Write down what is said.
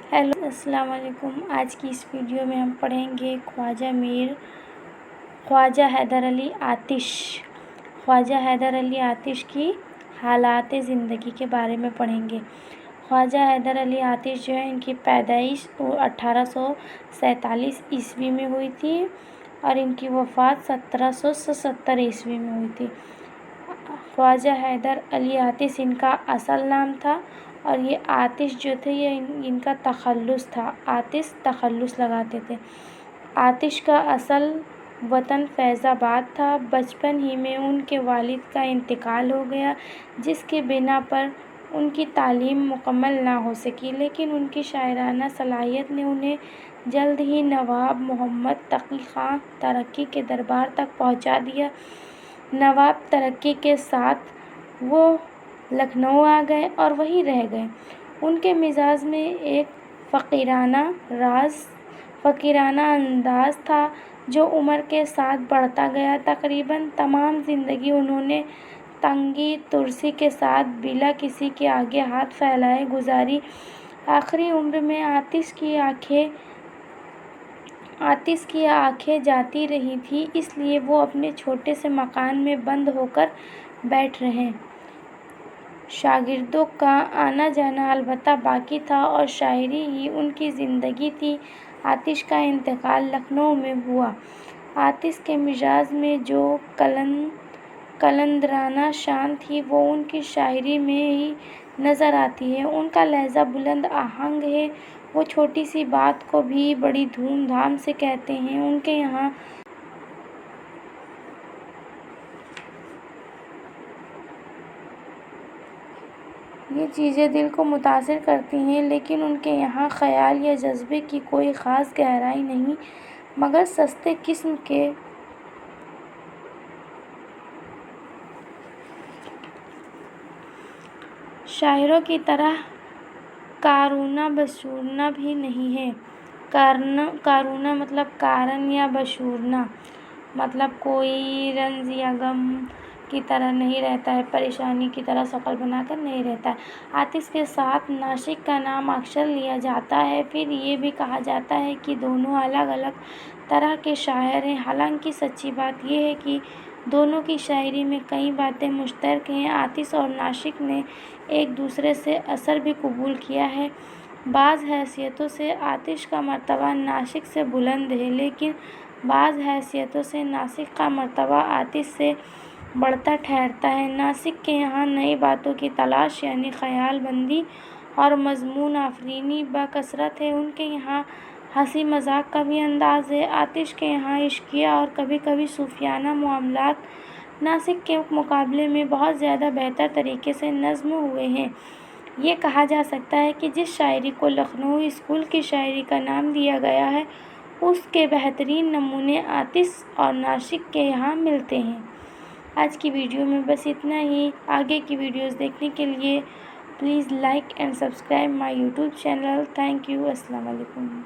Hello अस्सलाम वालेकुम। आज की इस वीडियो में हम पढ़ेंगे ख्वाजा हैदर अली आतिश की हालात ज़िंदगी के बारे में पढ़ेंगे। ख्वाजा हैदर अली आतिश जो है, इनकी पैदाइश 1847 ईस्वी में हुई थी और इनकी वफ़ात 1777 ईस्वी में हुई थी। ख्वाजा हैदर अली आतिश इनका असल नाम था और ये आतिश जो थे ये इनका तखल्लुस था। आतिश तखल्लुस लगाते थे। आतिश का असल वतन फैज़ाबाद था। बचपन ही में उनके वालिद का इंतकाल हो गया, जिसके बिना पर उनकी तालीम मुकम्मल ना हो सकी, लेकिन उनकी शायराना सलाहियत ने उन्हें जल्द ही नवाब मोहम्मद तकी ख़ान तरक्की के दरबार तक पहुंचा दिया। नवाब तरक्की के साथ वो लखनऊ आ गए और वहीं रह गए। उनके मिजाज में एक फ़कीराना अंदाज़ था जो उम्र के साथ बढ़ता गया। तकरीबन तमाम ज़िंदगी उन्होंने तंगी तुर्सी के साथ बिला किसी के आगे हाथ फैलाए गुजारी। आखिरी उम्र में आतिश की आँखें जाती रही थी, इसलिए वो अपने छोटे से मकान में बंद होकर बैठ रहे। शागिर्दों का आना जाना अलबत्ता बाकी था और शायरी ही उनकी ज़िंदगी थी। आतिश का इंतकाल लखनऊ में हुआ। आतिश के मिजाज में जो कलंदराना शान थी वो उनकी शायरी में ही नज़र आती है। उनका लहज़ा बुलंद आहंग है। वो छोटी सी बात को भी बड़ी धूमधाम से कहते हैं। उनके यहाँ ये चीज़ें दिल को मुतासिर करती हैं, लेकिन उनके यहाँ ख़याल या जज्बे की कोई ख़ास गहराई नहीं, मगर सस्ते किस्म के शायरों की तरह कारूना बशूरना भी नहीं है। कारूना मतलब कारण या बशूरना मतलब कोई रंज या गम की तरह नहीं रहता है, परेशानी की तरह शक्ल बनाकर नहीं रहता है। आतिश के साथ नाशिक का नाम अक्सर लिया जाता है। फिर ये भी कहा जाता है कि दोनों अलग अलग तरह के शायर हैं। हालांकि सच्ची बात यह है कि दोनों की शायरी में कई बातें मुश्तरक हैं। आतिश और नाशिक ने एक दूसरे से असर भी कबूल किया है। बाज़ हैसियतों से आतिश का मर्तबा नाशिक से बुलंद है, लेकिन बाज़ हैसियतों से नाशिक का मर्तबा आतिश से बढ़ता ठहरता है। नाशिक के यहाँ नई बातों की तलाश यानी ख़याल बंदी और मज़मून आफरीनी बकसरत है। उनके यहाँ हंसी मजाक का भी अंदाज़ है। आतिश के यहाँ इश्किया और कभी कभी सूफियाना मामलात नासिक के मुकाबले में बहुत ज़्यादा बेहतर तरीके से नज़्म हुए हैं। ये कहा जा सकता है कि जिस शायरी को लखनऊ स्कूल की शायरी का नाम दिया गया है, उसके बेहतरीन नमूने आतिश और नाशिक के यहाँ मिलते हैं। आज की वीडियो में बस इतना ही। आगे की वीडियोस देखने के लिए please like and subscribe my YouTube channel. Thank you. अस्सलाम वालेकुम।